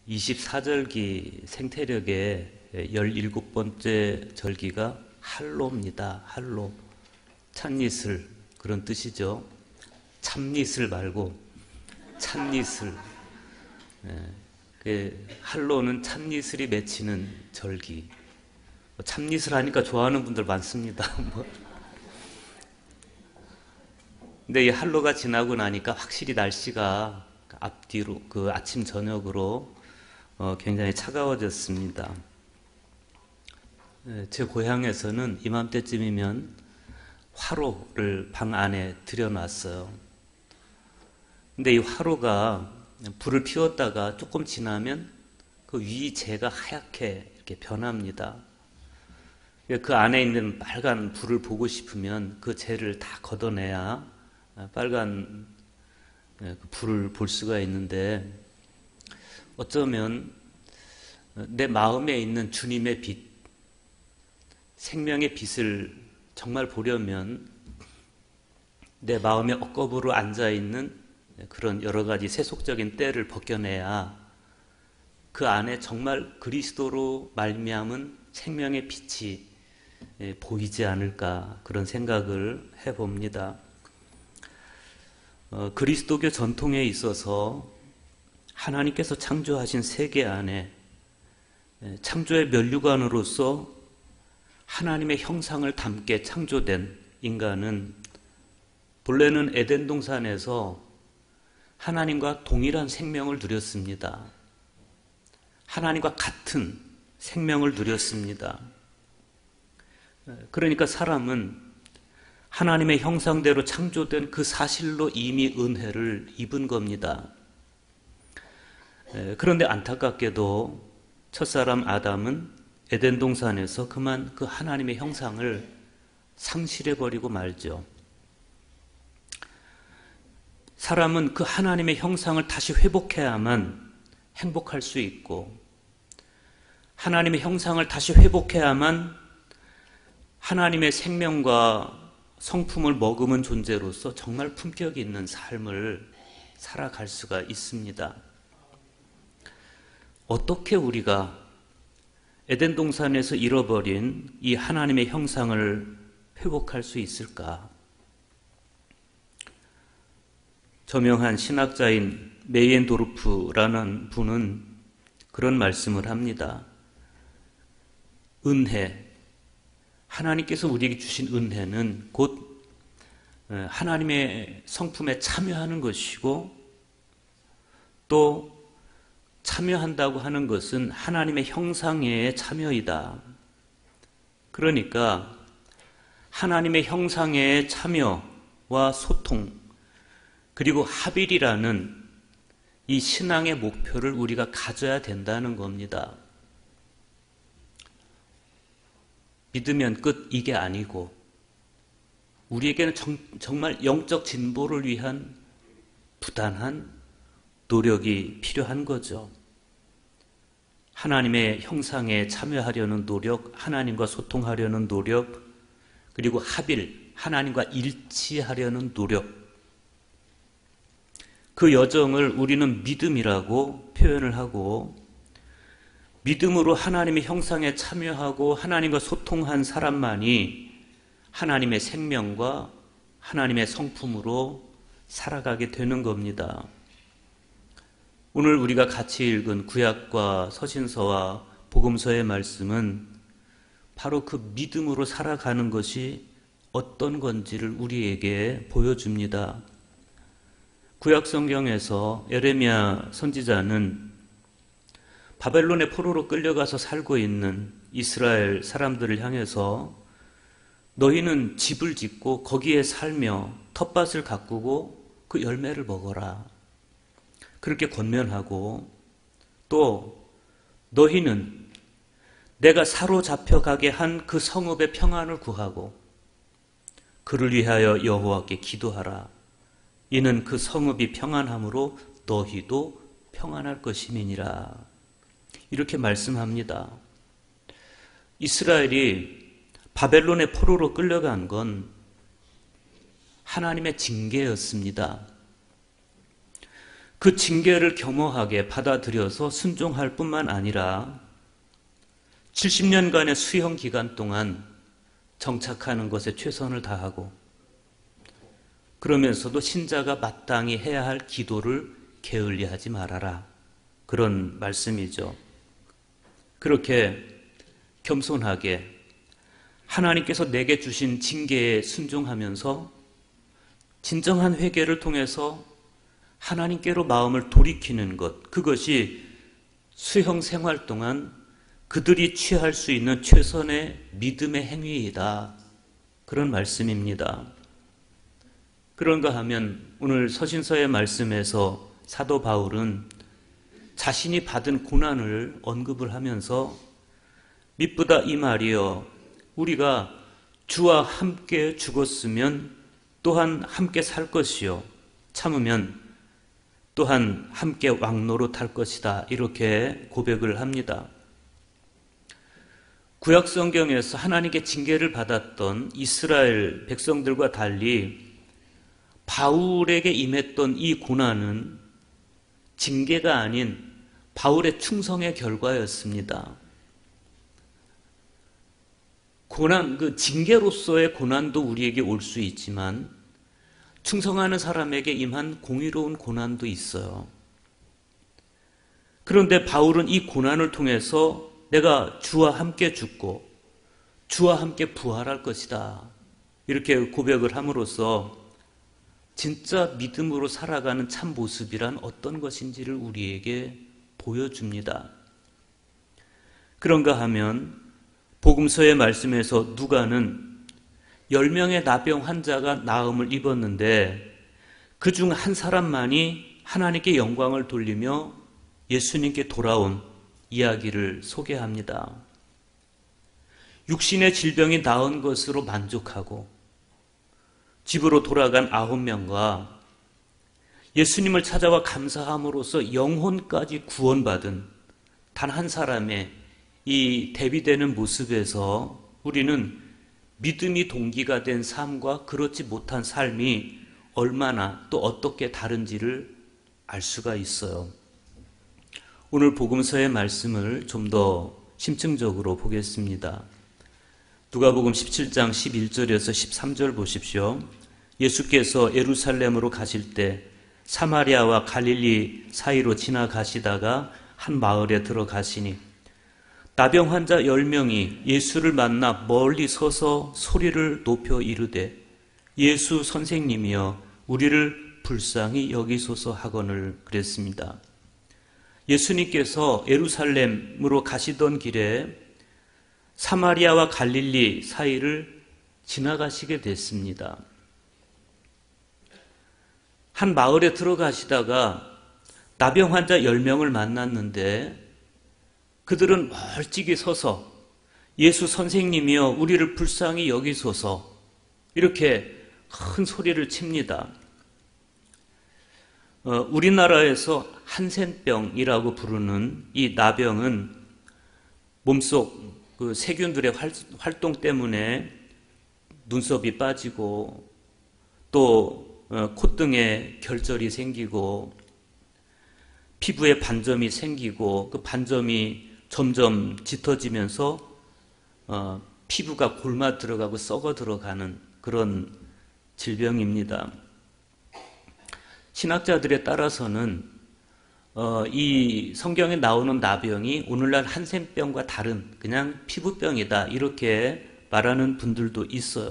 24절기 생태력의 17번째 절기가 할로입니다. 할로. 찻이슬, 그런 뜻이죠. 참이슬 말고 찻이슬. 할로는 찻이슬이 맺히는 절기. 참이슬 하니까 좋아하는 분들 많습니다. 근데 이 할로가 지나고 나니까 확실히 날씨가 앞뒤로, 아침 저녁으로 굉장히 차가워졌습니다. 제 고향에서는 이맘때쯤이면 화로를 방 안에 들여놨어요. 근데 이 화로가 불을 피웠다가 조금 지나면 그 위 재가 하얗게 이렇게 변합니다. 그 안에 있는 빨간 불을 보고 싶으면 그 재를 다 걷어내야 빨간 불을 볼 수가 있는데, 어쩌면 내 마음에 있는 주님의 빛, 생명의 빛을 정말 보려면 내 마음에 억겁으로 앉아있는 그런 여러 가지 세속적인 때를 벗겨내야 그 안에 정말 그리스도로 말미암은 생명의 빛이 보이지 않을까, 그런 생각을 해봅니다. 그리스도교 전통에 있어서 하나님께서 창조하신 세계 안에 창조의 면류관으로서 하나님의 형상을 담게 창조된 인간은 본래는 에덴 동산에서 하나님과 동일한 생명을 누렸습니다. 하나님과 같은 생명을 누렸습니다. 그러니까 사람은 하나님의 형상대로 창조된 그 사실로 이미 은혜를 입은 겁니다. 그런데 안타깝게도 첫사람 아담은 에덴 동산에서 그만 그 하나님의 형상을 상실해버리고 말죠. 사람은 그 하나님의 형상을 다시 회복해야만 행복할 수 있고, 하나님의 형상을 다시 회복해야만 하나님의 생명과 성품을 머금은 존재로서 정말 품격 있는 삶을 살아갈 수가 있습니다. 어떻게 우리가 에덴 동산에서 잃어버린 이 하나님의 형상을 회복할 수 있을까? 저명한 신학자인 메이엔도르프라는 분은 그런 말씀을 합니다. 은혜, 하나님께서 우리에게 주신 은혜는 곧 하나님의 성품에 참여하는 것이고, 또 참여한다고 하는 것은 하나님의 형상에 참여이다. 그러니까 하나님의 형상에 참여와 소통, 그리고 합일이라는 이 신앙의 목표를 우리가 가져야 된다는 겁니다. 믿으면 끝, 이게 아니고 우리에게는 정말 영적 진보를 위한 부단한 노력이 필요한 거죠. 하나님의 형상에 참여하려는 노력, 하나님과 소통하려는 노력, 그리고 합일, 하나님과 일치하려는 노력. 그 여정을 우리는 믿음이라고 표현을 하고, 믿음으로 하나님의 형상에 참여하고 하나님과 소통한 사람만이 하나님의 생명과 하나님의 성품으로 살아가게 되는 겁니다. 오늘 우리가 같이 읽은 구약과 서신서와 복음서의 말씀은 바로 그 믿음으로 살아가는 것이 어떤 건지를 우리에게 보여줍니다. 구약 성경에서 예레미야 선지자는 바벨론의 포로로 끌려가서 살고 있는 이스라엘 사람들을 향해서 너희는 집을 짓고 거기에 살며 텃밭을 가꾸고 그 열매를 먹어라, 그렇게 권면하고, 또 너희는 내가 사로잡혀 가게 한 그 성읍의 평안을 구하고 그를 위하여 여호와께 기도하라. 이는 그 성읍이 평안함으로 너희도 평안할 것임이니라. 이렇게 말씀합니다. 이스라엘이 바벨론의 포로로 끌려간 건 하나님의 징계였습니다. 그 징계를 겸허하게 받아들여서 순종할 뿐만 아니라 70년간의 수형 기간 동안 정착하는 것에 최선을 다하고 그러면서도 신자가 마땅히 해야 할 기도를 게을리하지 말아라. 그런 말씀이죠. 그렇게 겸손하게 하나님께서 내게 주신 징계에 순종하면서 진정한 회개를 통해서 하나님께로 마음을 돌이키는 것, 그것이 수형 생활 동안 그들이 취할 수 있는 최선의 믿음의 행위이다. 그런 말씀입니다. 그런가 하면 오늘 서신서의 말씀에서 사도 바울은 자신이 받은 고난을 언급을 하면서 미쁘다 이 말이여 우리가 주와 함께 죽었으면 또한 함께 살 것이요 참으면 또한 함께 왕노릇할 것이다. 이렇게 고백을 합니다. 구약 성경에서 하나님께 징계를 받았던 이스라엘 백성들과 달리 바울에게 임했던 이 고난은 징계가 아닌 바울의 충성의 결과였습니다. 고난, 그 징계로서의 고난도 우리에게 올 수 있지만 충성하는 사람에게 임한 공의로운 고난도 있어요. 그런데 바울은 이 고난을 통해서 내가 주와 함께 죽고 주와 함께 부활할 것이다. 이렇게 고백을 함으로써 진짜 믿음으로 살아가는 참 모습이란 어떤 것인지를 우리에게 보여줍니다. 그런가 하면 복음서의 말씀에서 누가는 10명의 나병 환자가 나음을 입었는데 그중 한 사람만이 하나님께 영광을 돌리며 예수님께 돌아온 이야기를 소개합니다. 육신의 질병이 나은 것으로 만족하고 집으로 돌아간 9명과 예수님을 찾아와 감사함으로써 영혼까지 구원받은 단 한 사람의 이 대비되는 모습에서 우리는 믿음이 동기가 된 삶과 그렇지 못한 삶이 얼마나 또 어떻게 다른지를 알 수가 있어요. 오늘 복음서의 말씀을 좀 더 심층적으로 보겠습니다. 누가복음 17장 11절에서 13절 보십시오. 예수께서 예루살렘으로 가실 때 사마리아와 갈릴리 사이로 지나가시다가 한 마을에 들어가시니 나병 환자 10명이 예수를 만나 멀리 서서 소리를 높여 이르되 예수 선생님이여 우리를 불쌍히 여기소서 하거늘 그랬습니다. 예수님께서 예루살렘으로 가시던 길에 사마리아와 갈릴리 사이를 지나가시게 됐습니다. 한 마을에 들어가시다가 나병 환자 10명을 만났는데 그들은 멀찍이 서서 예수 선생님이여 우리를 불쌍히 여기소서 이렇게 큰 소리를 칩니다. 우리나라에서 한센병이라고 부르는 이 나병은 몸속 그 세균들의 활동 때문에 눈썹이 빠지고 또 콧등에 결절이 생기고 피부에 반점이 생기고 그 반점이 점점 짙어지면서 피부가 골마 들어가고 썩어 들어가는 그런 질병입니다. 신학자들에 따라서는 이 성경에 나오는 나병이 오늘날 한센병과 다른 그냥 피부병이다 이렇게 말하는 분들도 있어요.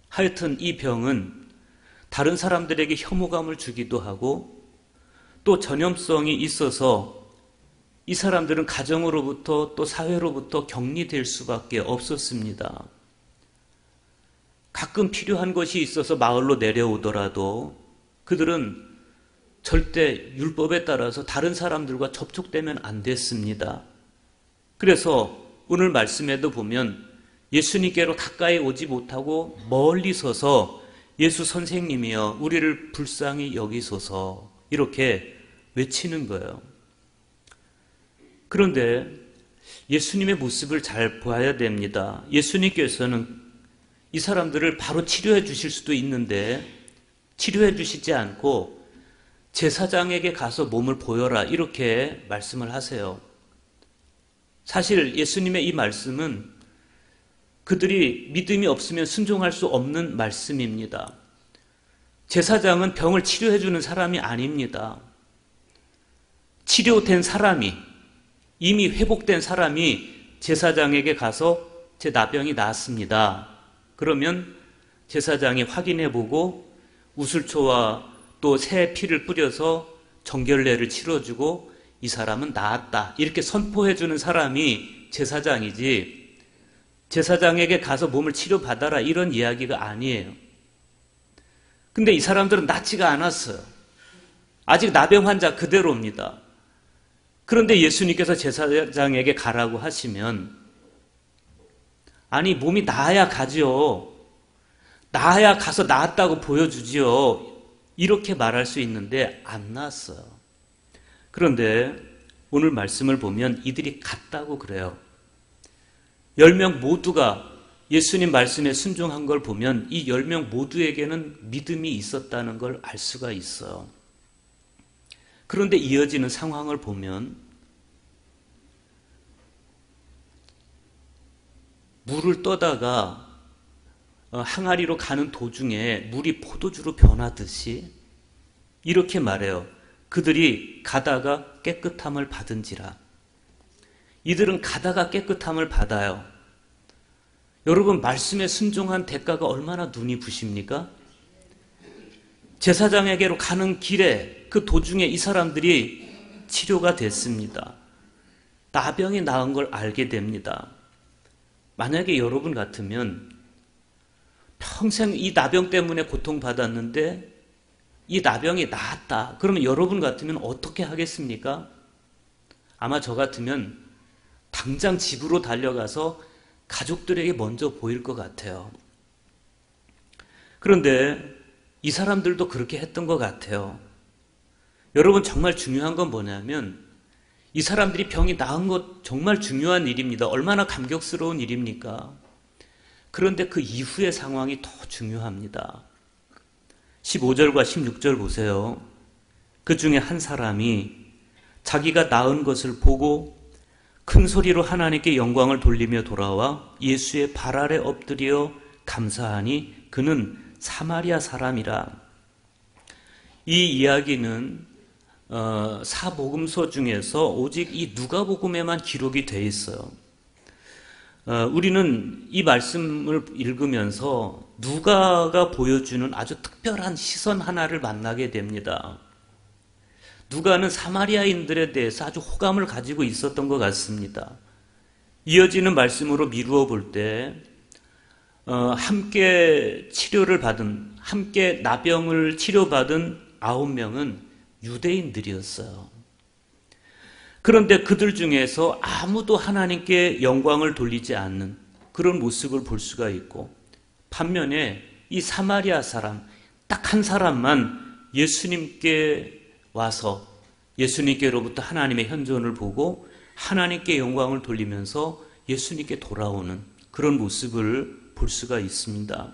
하여튼 이 병은 다른 사람들에게 혐오감을 주기도 하고 또 전염성이 있어서 이 사람들은 가정으로부터 또 사회로부터 격리될 수밖에 없었습니다. 가끔 필요한 것이 있어서 마을로 내려오더라도 그들은 절대 율법에 따라서 다른 사람들과 접촉되면 안 됐습니다. 그래서 오늘 말씀에도 보면 예수님께로 가까이 오지 못하고 멀리 서서 예수 선생님이여 우리를 불쌍히 여기소서 이렇게 외치는 거예요. 그런데 예수님의 모습을 잘 봐야 됩니다. 예수님께서는 이 사람들을 바로 치료해 주실 수도 있는데 치료해 주시지 않고 제사장에게 가서 몸을 보여라 이렇게 말씀을 하세요. 사실 예수님의 이 말씀은 그들이 믿음이 없으면 순종할 수 없는 말씀입니다. 제사장은 병을 치료해 주는 사람이 아닙니다. 치료된 사람이, 이미 회복된 사람이 제사장에게 가서 제 나병이 나았습니다. 그러면 제사장이 확인해 보고 우슬초와 또 새 피를 뿌려서 정결례를 치러주고 이 사람은 나았다 이렇게 선포해 주는 사람이 제사장이지, 제사장에게 가서 몸을 치료받아라 이런 이야기가 아니에요. 근데 이 사람들은 낫지가 않았어요. 아직 나병 환자 그대로입니다. 그런데 예수님께서 제사장에게 가라고 하시면, 아니 몸이 나아야 가지요. 나아야 가서 나았다고 보여주지요. 이렇게 말할 수 있는데 안 나았어요. 그런데 오늘 말씀을 보면 이들이 갔다고 그래요. 10명 모두가 예수님 말씀에 순종한 걸 보면 이 10명 모두에게는 믿음이 있었다는 걸 알 수가 있어요. 그런데 이어지는 상황을 보면 물을 떠다가 항아리로 가는 도중에 물이 포도주로 변하듯이 이렇게 말해요. 그들이 가다가 깨끗함을 받은지라. 이들은 가다가 깨끗함을 받아요. 여러분, 말씀에 순종한 대가가 얼마나 눈이 부십니까? 제사장에게로 가는 길에 그 도중에 이 사람들이 치료가 됐습니다. 나병이 나은 걸 알게 됩니다. 만약에 여러분 같으면 평생 이 나병 때문에 고통받았는데 이 나병이 나았다. 그러면 여러분 같으면 어떻게 하겠습니까? 아마 저 같으면 당장 집으로 달려가서 가족들에게 먼저 보일 것 같아요. 그런데 이 사람들도 그렇게 했던 것 같아요. 여러분, 정말 중요한 건 뭐냐면 이 사람들이 병이 나은 것 정말 중요한 일입니다. 얼마나 감격스러운 일입니까? 그런데 그 이후의 상황이 더 중요합니다. 15절과 16절 보세요. 그 중에 한 사람이 자기가 나은 것을 보고 큰 소리로 하나님께 영광을 돌리며 돌아와 예수의 발 아래 엎드려 감사하니 그는 사마리아 사람이라. 이 이야기는 사복음서 중에서 오직 이 누가복음에만 기록이 되어 있어요. 우리는 이 말씀을 읽으면서 누가가 보여주는 아주 특별한 시선 하나를 만나게 됩니다. 누가는 사마리아인들에 대해서 아주 호감을 가지고 있었던 것 같습니다. 이어지는 말씀으로 미루어 볼 때 함께 치료를 받은, 함께 나병을 치료받은 9명은 유대인들이었어요. 그런데 그들 중에서 아무도 하나님께 영광을 돌리지 않는 그런 모습을 볼 수가 있고, 반면에 이 사마리아 사람, 딱 한 사람만 예수님께 와서 예수님께로부터 하나님의 현존을 보고 하나님께 영광을 돌리면서 예수님께 돌아오는 그런 모습을 볼 수가 있습니다.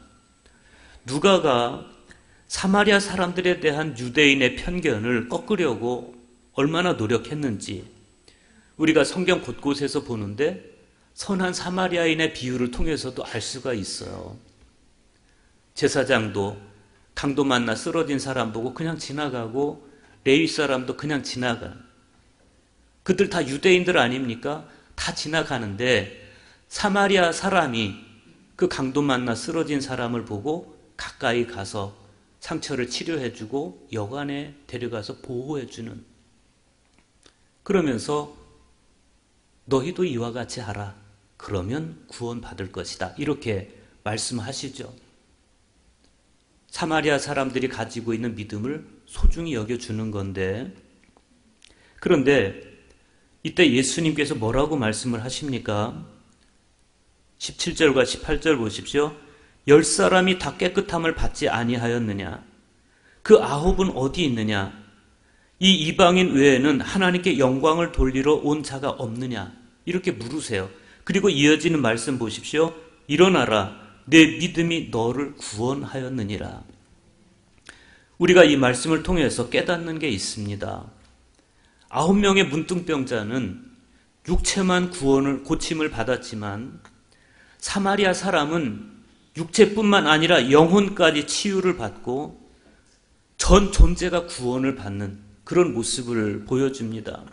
누가가 사마리아 사람들에 대한 유대인의 편견을 꺾으려고 얼마나 노력했는지 우리가 성경 곳곳에서 보는데 선한 사마리아인의 비유를 통해서도 알 수가 있어요. 제사장도 강도 만나 쓰러진 사람 보고 그냥 지나가고 레위 사람도 그냥 지나가. 그들 다 유대인들 아닙니까? 다 지나가는데 사마리아 사람이 그 강도 만나 쓰러진 사람을 보고 가까이 가서 상처를 치료해주고 여관에 데려가서 보호해주는, 그러면서 너희도 이와 같이 하라. 그러면 구원받을 것이다. 이렇게 말씀하시죠. 사마리아 사람들이 가지고 있는 믿음을 소중히 여겨주는 건데, 그런데 이때 예수님께서 뭐라고 말씀을 하십니까? 17절과 18절 보십시오. 10사람이 다 깨끗함을 받지 아니하였느냐? 그 9은 어디 있느냐? 이 이방인 외에는 하나님께 영광을 돌리러 온 자가 없느냐? 이렇게 물으세요. 그리고 이어지는 말씀 보십시오. 일어나라, 내 믿음이 너를 구원하였느니라. 우리가 이 말씀을 통해서 깨닫는 게 있습니다. 9명의 문둥병자는 육체만 고침을 받았지만 사마리아 사람은 육체뿐만 아니라 영혼까지 치유를 받고 전 존재가 구원을 받는 그런 모습을 보여줍니다.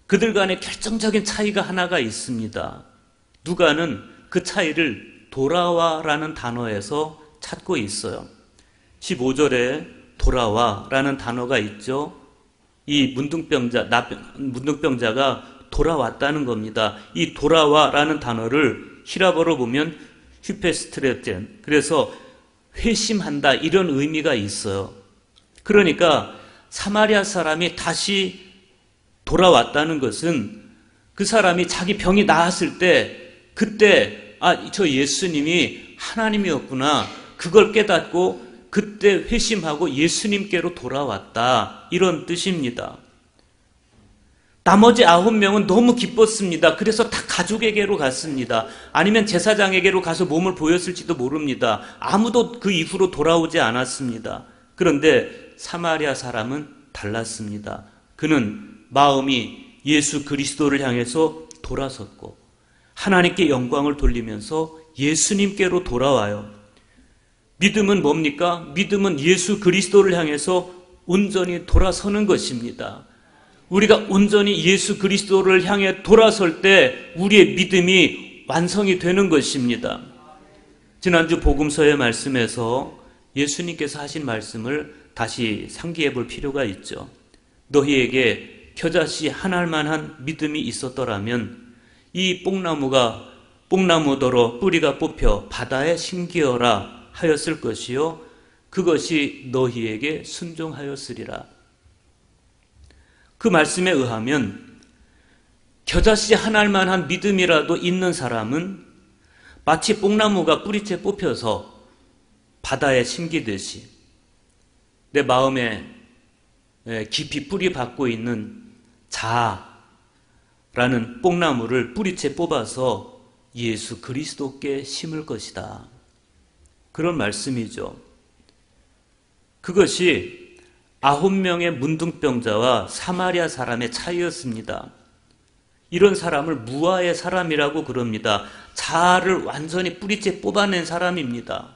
그들 간에 결정적인 차이가 하나가 있습니다. 누가는 그 차이를 돌아와라는 단어에서 찾고 있어요. 15절에 돌아와라는 단어가 있죠. 이 문둥병자가 돌아왔다는 겁니다. 이 돌아와라는 단어를 히라보로 보면 휴페스트레젠, 그래서 회심한다, 이런 의미가 있어요. 그러니까 사마리아 사람이 다시 돌아왔다는 것은 그 사람이 자기 병이 나았을 때 그때 저 예수님이 하나님이었구나, 그걸 깨닫고 그때 회심하고 예수님께로 돌아왔다, 이런 뜻입니다. 나머지 9명은 너무 기뻤습니다. 그래서 다 가족에게로 갔습니다. 아니면 제사장에게로 가서 몸을 보였을지도 모릅니다. 아무도 그 이후로 돌아오지 않았습니다. 그런데 사마리아 사람은 달랐습니다. 그는 마음이 예수 그리스도를 향해서 돌아섰고 하나님께 영광을 돌리면서 예수님께로 돌아와요. 믿음은 뭡니까? 믿음은 예수 그리스도를 향해서 온전히 돌아서는 것입니다. 우리가 온전히 예수 그리스도를 향해 돌아설 때 우리의 믿음이 완성이 되는 것입니다. 지난주 복음서의 말씀에서 예수님께서 하신 말씀을 다시 상기해 볼 필요가 있죠. 너희에게 겨자씨 한 알만한 믿음이 있었더라면 이 뽕나무더러 뿌리가 뽑혀 바다에 심기어라 하였을 것이요 그것이 너희에게 순종하였으리라. 그 말씀에 의하면 겨자씨 한 알만한 믿음이라도 있는 사람은 마치 뽕나무가 뿌리째 뽑혀서 바다에 심기듯이 내 마음에 깊이 뿌리 박고 있는 자아라는 뽕나무를 뿌리째 뽑아서 예수 그리스도께 심을 것이다. 그런 말씀이죠. 그것이 9명의 문둥병자와 사마리아 사람의 차이였습니다. 이런 사람을 무아의 사람이라고 그럽니다. 자아를 완전히 뿌리째 뽑아낸 사람입니다.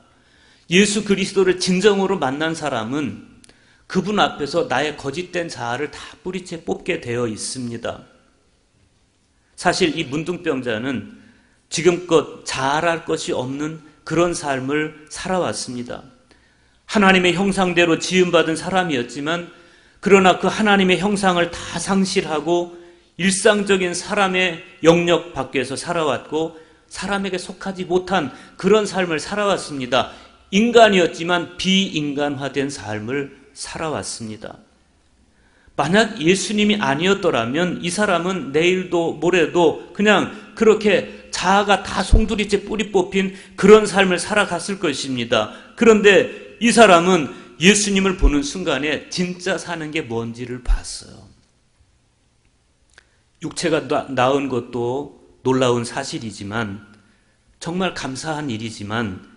예수 그리스도를 진정으로 만난 사람은 그분 앞에서 나의 거짓된 자아를 다 뿌리째 뽑게 되어 있습니다. 사실 이 문둥병자는 지금껏 자아랄 것이 없는 그런 삶을 살아왔습니다. 하나님의 형상대로 지음받은 사람이었지만 그러나 그 하나님의 형상을 다 상실하고 일상적인 사람의 영역 밖에서 살아왔고 사람에게 속하지 못한 그런 삶을 살아왔습니다. 인간이었지만 비인간화된 삶을 살아왔습니다. 만약 예수님이 아니었더라면 이 사람은 내일도 모레도 그냥 그렇게 자아가 다 송두리째 뿌리 뽑힌 그런 삶을 살아갔을 것입니다. 그런데 이 사람은 예수님을 보는 순간에 진짜 사는 게 뭔지를 봤어요. 육체가 나은 것도 놀라운 사실이지만 정말 감사한 일이지만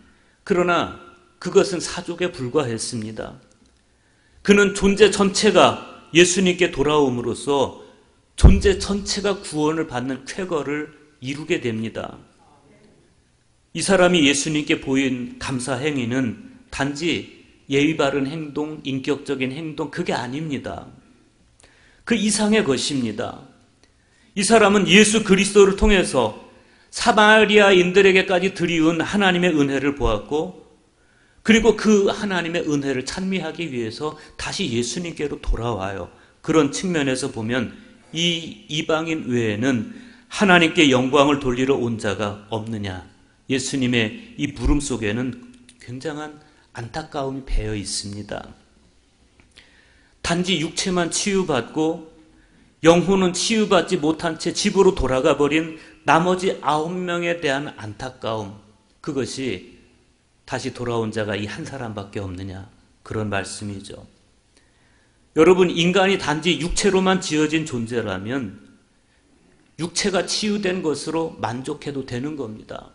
그러나 그것은 사족에 불과했습니다. 그는 존재 전체가 예수님께 돌아옴으로써 존재 전체가 구원을 받는 쾌거를 이루게 됩니다. 이 사람이 예수님께 보인 감사 행위는 단지 예의 바른 행동, 인격적인 행동, 그게 아닙니다. 그 이상의 것입니다. 이 사람은 예수 그리스도를 통해서 사마리아인들에게까지 드리운 하나님의 은혜를 보았고 그리고 그 하나님의 은혜를 찬미하기 위해서 다시 예수님께로 돌아와요. 그런 측면에서 보면 이 이방인 외에는 하나님께 영광을 돌리러 온 자가 없느냐. 예수님의 이 부름 속에는 굉장한 안타까움이 배어 있습니다. 단지 육체만 치유받고 영혼은 치유받지 못한 채 집으로 돌아가 버린 나머지 9명에 대한 안타까움, 그것이 다시 돌아온 자가 이 한 사람밖에 없느냐, 그런 말씀이죠. 여러분, 인간이 단지 육체로만 지어진 존재라면 육체가 치유된 것으로 만족해도 되는 겁니다.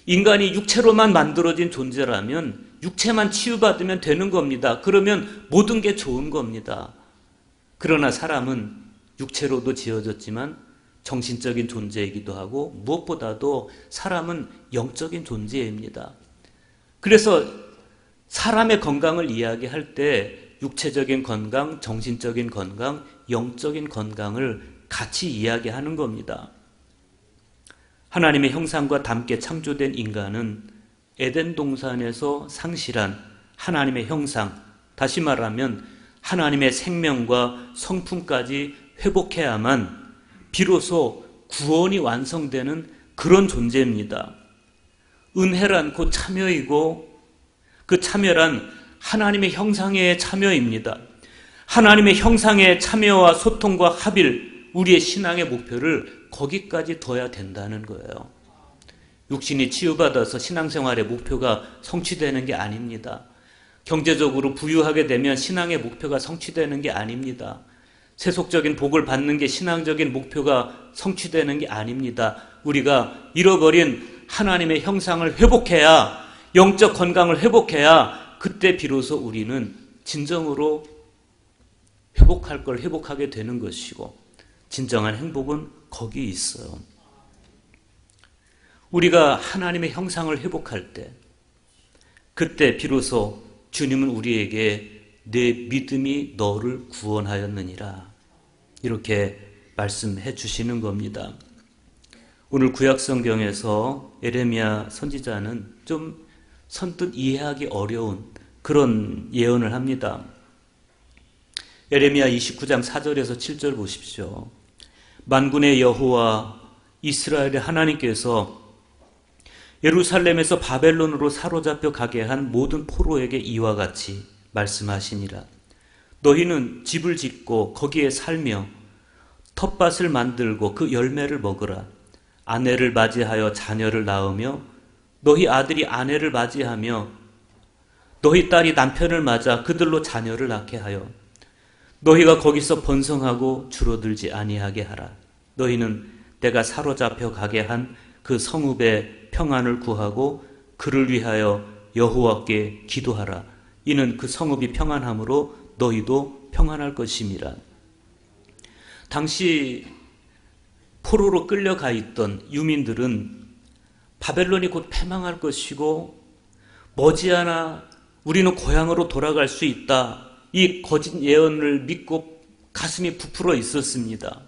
인간이 육체로만 만들어진 존재라면 육체만 치유받으면 되는 겁니다. 그러면 모든 게 좋은 겁니다. 그러나 사람은 육체로도 지어졌지만 정신적인 존재이기도 하고 무엇보다도 사람은 영적인 존재입니다. 그래서 사람의 건강을 이야기할 때 육체적인 건강, 정신적인 건강, 영적인 건강을 같이 이야기하는 겁니다. 하나님의 형상과 닮게 창조된 인간은 에덴 동산에서 상실한 하나님의 형상, 다시 말하면 하나님의 생명과 성품까지 회복해야만 비로소 구원이 완성되는 그런 존재입니다. 은혜란 곧 참여이고 그 참여란 하나님의 형상의 참여입니다. 하나님의 형상의 참여와 소통과 합일, 우리의 신앙의 목표를 거기까지 둬야 된다는 거예요. 육신이 치유받아서 신앙생활의 목표가 성취되는 게 아닙니다. 경제적으로 부유하게 되면 신앙의 목표가 성취되는 게 아닙니다. 세속적인 복을 받는 게 신앙적인 목표가 성취되는 게 아닙니다. 우리가 잃어버린 하나님의 형상을 회복해야, 영적 건강을 회복해야 그때 비로소 우리는 진정으로 회복할 걸 회복하게 되는 것이고 진정한 행복은 거기 있어요. 우리가 하나님의 형상을 회복할 때 그때 비로소 주님은 우리에게 내 믿음이 너를 구원하였느니라 이렇게 말씀해 주시는 겁니다. 오늘 구약성경에서 에레미야 선지자는 좀 선뜻 이해하기 어려운 그런 예언을 합니다. 에레미야 29장 4절에서 7절 보십시오. 만군의 여호와 이스라엘의 하나님께서 예루살렘에서 바벨론으로 사로잡혀 가게 한 모든 포로에게 이와 같이 말씀하시니라. 너희는 집을 짓고 거기에 살며 텃밭을 만들고 그 열매를 먹으라. 아내를 맞이하여 자녀를 낳으며 너희 아들이 아내를 맞이하며 너희 딸이 남편을 맞아 그들로 자녀를 낳게 하여 너희가 거기서 번성하고 줄어들지 아니하게 하라. 너희는 내가 사로잡혀 가게 한 그 성읍의 평안을 구하고 그를 위하여 여호와께 기도하라. 이는 그 성읍이 평안함으로 너희도 평안할 것임이라. 당시 포로로 끌려가 있던 유민들은 바벨론이 곧 패망할 것이고 머지않아 우리는 고향으로 돌아갈 수 있다. 이 거짓 예언을 믿고 가슴이 부풀어 있었습니다.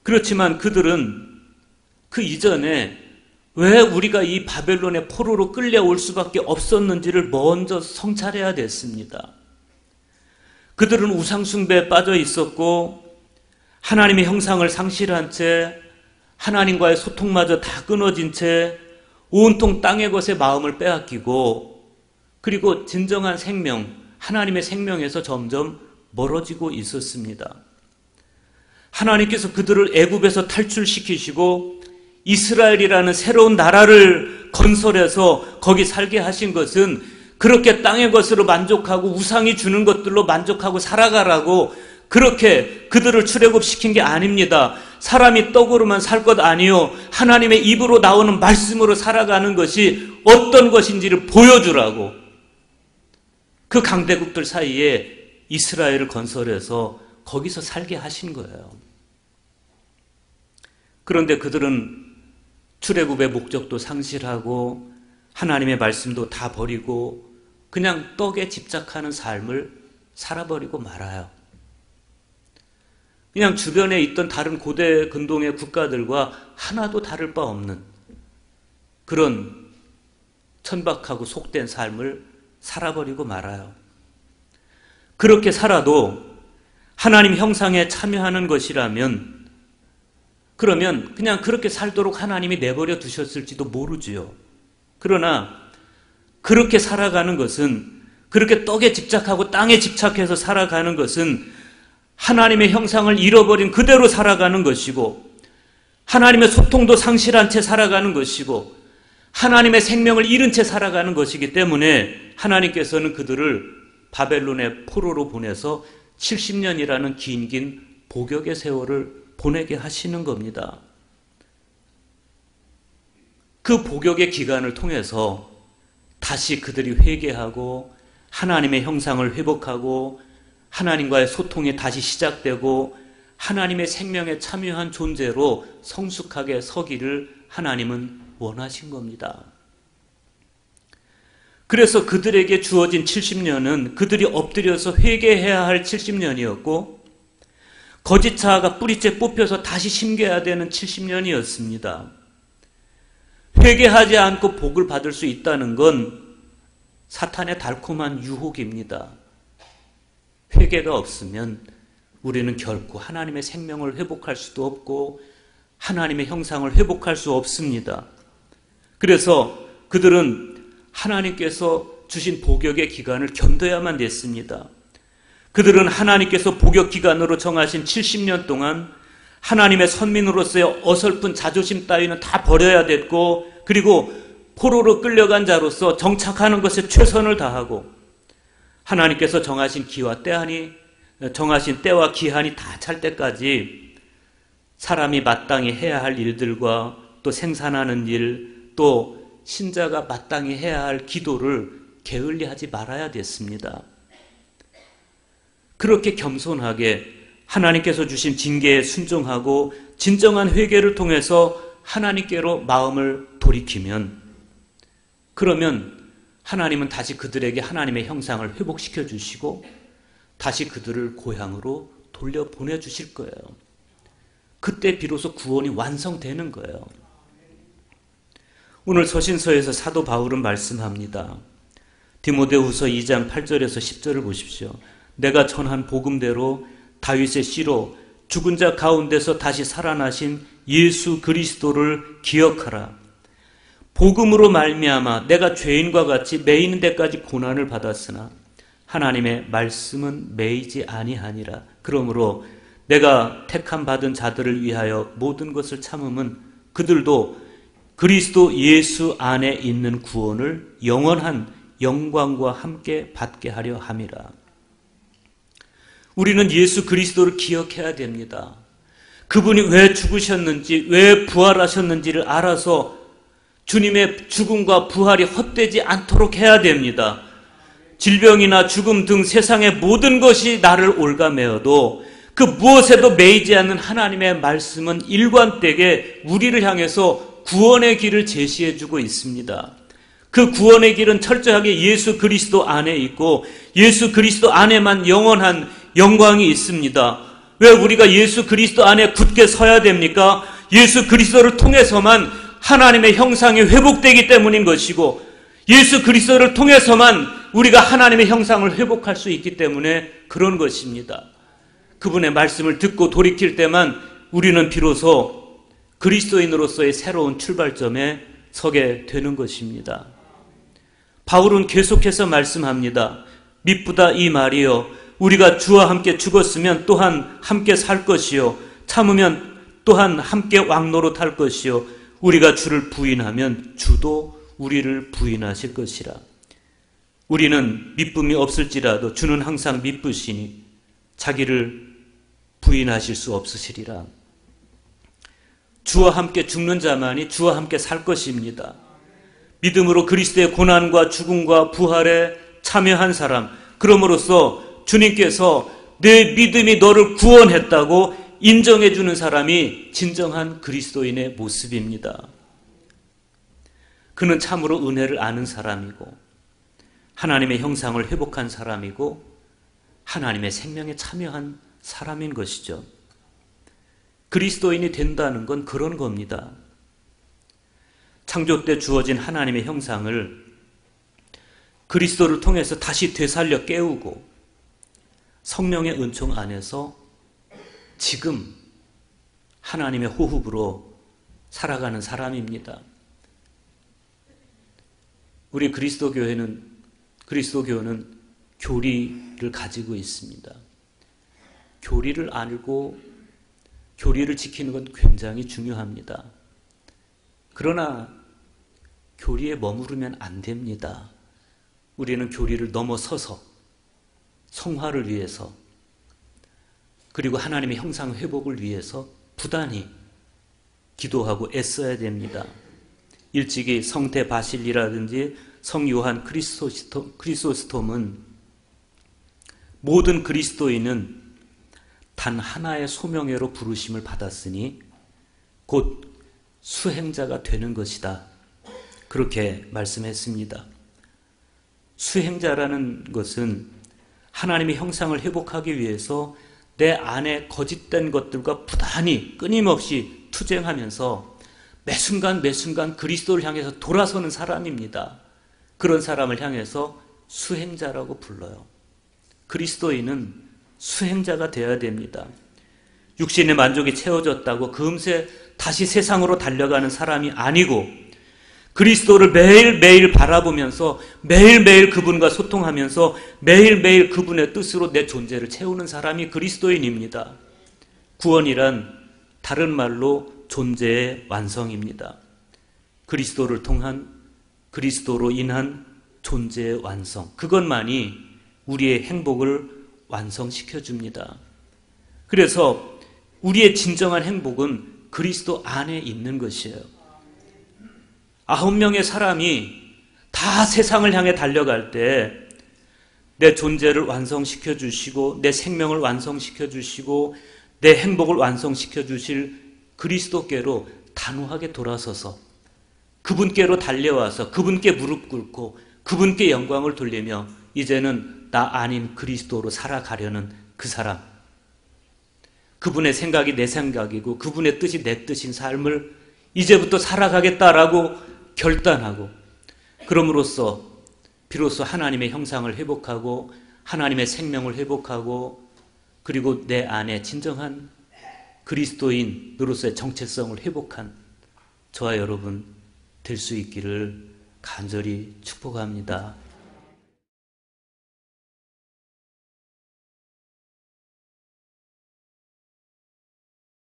그렇지만 그들은 그 이전에 왜 우리가 이 바벨론의 포로로 끌려올 수밖에 없었는지를 먼저 성찰해야 됐습니다. 그들은 우상숭배에 빠져 있었고 하나님의 형상을 상실한 채 하나님과의 소통마저 다 끊어진 채 온통 땅의 것에 마음을 빼앗기고 그리고 진정한 생명, 하나님의 생명에서 점점 멀어지고 있었습니다. 하나님께서 그들을 애굽에서 탈출시키시고 이스라엘이라는 새로운 나라를 건설해서 거기 살게 하신 것은 그렇게 땅의 것으로 만족하고 우상이 주는 것들로 만족하고 살아가라고 그렇게 그들을 출애굽시킨 게 아닙니다. 사람이 떡으로만 살 것 아니요 하나님의 입으로 나오는 말씀으로 살아가는 것이 어떤 것인지를 보여주라고 그 강대국들 사이에 이스라엘을 건설해서 거기서 살게 하신 거예요. 그런데 그들은 출애굽의 목적도 상실하고 하나님의 말씀도 다 버리고 그냥 떡에 집착하는 삶을 살아버리고 말아요. 그냥 주변에 있던 다른 고대 근동의 국가들과 하나도 다를 바 없는 그런 천박하고 속된 삶을 살아버리고 말아요. 그렇게 살아도 하나님 형상에 참여하는 것이라면 그러면 그냥 그렇게 살도록 하나님이 내버려 두셨을지도 모르지요. 그러나 그렇게 살아가는 것은 그렇게 떡에 집착하고 땅에 집착해서 살아가는 것은 하나님의 형상을 잃어버린 그대로 살아가는 것이고 하나님의 소통도 상실한 채 살아가는 것이고 하나님의 생명을 잃은 채 살아가는 것이기 때문에 하나님께서는 그들을 바벨론의 포로로 보내서 70년이라는 긴 복역의 세월을 보내게 하시는 겁니다. 그 복역의 기간을 통해서 다시 그들이 회개하고 하나님의 형상을 회복하고 하나님과의 소통이 다시 시작되고 하나님의 생명에 참여한 존재로 성숙하게 서기를 하나님은 원하신 겁니다. 그래서 그들에게 주어진 70년은 그들이 엎드려서 회개해야 할 70년이었고 거짓 자아가 뿌리째 뽑혀서 다시 심겨야 되는 70년이었습니다. 회개하지 않고 복을 받을 수 있다는 건 사탄의 달콤한 유혹입니다. 회개가 없으면 우리는 결코 하나님의 생명을 회복할 수도 없고 하나님의 형상을 회복할 수 없습니다. 그래서 그들은 하나님께서 주신 복역의 기간을 견뎌야만 됐습니다. 그들은 하나님께서 복역 기간으로 정하신 70년 동안 하나님의 선민으로서의 어설픈 자존심 따위는 다 버려야 됐고, 그리고 포로로 끌려간 자로서 정착하는 것에 최선을 다하고 하나님께서 정하신 정하신 때와 기한이 다 찰 때까지 사람이 마땅히 해야 할 일들과 또 생산하는 일, 또 신자가 마땅히 해야 할 기도를 게을리하지 말아야 됐습니다. 그렇게 겸손하게 하나님께서 주신 징계에 순종하고 진정한 회개를 통해서 하나님께로 마음을 돌이키면, 그러면 하나님은 다시 그들에게 하나님의 형상을 회복시켜 주시고 다시 그들을 고향으로 돌려보내 주실 거예요. 그때 비로소 구원이 완성되는 거예요. 오늘 서신서에서 사도 바울은 말씀합니다. 디모데후서 2장 8절에서 10절을 보십시오. 내가 전한 복음대로 다윗의 씨로 죽은 자 가운데서 다시 살아나신 예수 그리스도를 기억하라. 복음으로 말미암아 내가 죄인과 같이 매이는 데까지 고난을 받았으나 하나님의 말씀은 매이지 아니하니라. 그러므로 내가 택함 받은 자들을 위하여 모든 것을 참음은 그들도 그리스도 예수 안에 있는 구원을 영원한 영광과 함께 받게 하려 함이라. 우리는 예수 그리스도를 기억해야 됩니다. 그분이 왜 죽으셨는지, 왜 부활하셨는지를 알아서 주님의 죽음과 부활이 헛되지 않도록 해야 됩니다. 질병이나 죽음 등 세상의 모든 것이 나를 올가매어도 그 무엇에도 매이지 않는 하나님의 말씀은 일관되게 우리를 향해서 구원의 길을 제시해주고 있습니다. 그 구원의 길은 철저하게 예수 그리스도 안에 있고 예수 그리스도 안에만 영원한 영광이 있습니다. 왜 우리가 예수 그리스도 안에 굳게 서야 됩니까? 예수 그리스도를 통해서만 하나님의 형상이 회복되기 때문인 것이고 예수 그리스도를 통해서만 우리가 하나님의 형상을 회복할 수 있기 때문에 그런 것입니다. 그분의 말씀을 듣고 돌이킬 때만 우리는 비로소 그리스도인으로서의 새로운 출발점에 서게 되는 것입니다. 바울은 계속해서 말씀합니다. 미쁘다 이 말이요 우리가 주와 함께 죽었으면 또한 함께 살 것이요 참으면 또한 함께 왕노릇할 것이요 우리가 주를 부인하면 주도 우리를 부인하실 것이라. 우리는 미쁨이 없을지라도 주는 항상 미쁘시니 자기를 부인하실 수 없으시리라. 주와 함께 죽는 자만이 주와 함께 살 것입니다. 믿음으로 그리스도의 고난과 죽음과 부활에 참여한 사람, 그럼으로써 주님께서 내 믿음이 너를 구원했다고 인정해 주는 사람이 진정한 그리스도인의 모습입니다. 그는 참으로 은혜를 아는 사람이고 하나님의 형상을 회복한 사람이고 하나님의 생명에 참여한 사람인 것이죠. 그리스도인이 된다는 건 그런 겁니다. 창조 때 주어진 하나님의 형상을 그리스도를 통해서 다시 되살려 깨우고 성령의 은총 안에서 지금 하나님의 호흡으로 살아가는 사람입니다. 우리 그리스도교는 교리를 가지고 있습니다. 교리를 알고 교리를 지키는 건 굉장히 중요합니다. 그러나 교리에 머무르면 안 됩니다. 우리는 교리를 넘어서서 성화를 위해서 그리고 하나님의 형상 회복을 위해서 부단히 기도하고 애써야 됩니다. 일찍이 성태 바실리라든지 성 요한 크리소스톰은 모든 그리스도인은 단 하나의 소명회로 부르심을 받았으니 곧 수행자가 되는 것이다. 그렇게 말씀했습니다. 수행자라는 것은 하나님의 형상을 회복하기 위해서 내 안에 거짓된 것들과 부단히 끊임없이 투쟁하면서 매 순간 그리스도를 향해서 돌아서는 사람입니다. 그런 사람을 향해서 수행자라고 불러요. 그리스도인은 수행자가 되어야 됩니다. 육신의 만족이 채워졌다고 금세 다시 세상으로 달려가는 사람이 아니고 그리스도를 매일매일 바라보면서 매일매일 그분과 소통하면서 매일매일 그분의 뜻으로 내 존재를 채우는 사람이 그리스도인입니다. 구원이란 다른 말로 존재의 완성입니다. 그리스도를 통한, 그리스도로 인한 존재의 완성. 그것만이 우리의 행복을 완성시켜줍니다. 그래서 우리의 진정한 행복은 그리스도 안에 있는 것이에요. 9명의 사람이 다 세상을 향해 달려갈 때 내 존재를 완성시켜 주시고 내 생명을 완성시켜 주시고 내 행복을 완성시켜 주실 그리스도께로 단호하게 돌아서서 그분께로 달려와서 그분께 무릎 꿇고 그분께 영광을 돌리며 이제는 나 아닌 그리스도로 살아가려는 그 사람, 그분의 생각이 내 생각이고 그분의 뜻이 내 뜻인 삶을 이제부터 살아가겠다라고 결단하고 그럼으로써 비로소 하나님의 형상을 회복하고 하나님의 생명을 회복하고 그리고 내 안에 진정한 그리스도인으로서의 정체성을 회복한 저와 여러분 될 수 있기를 간절히 축복합니다.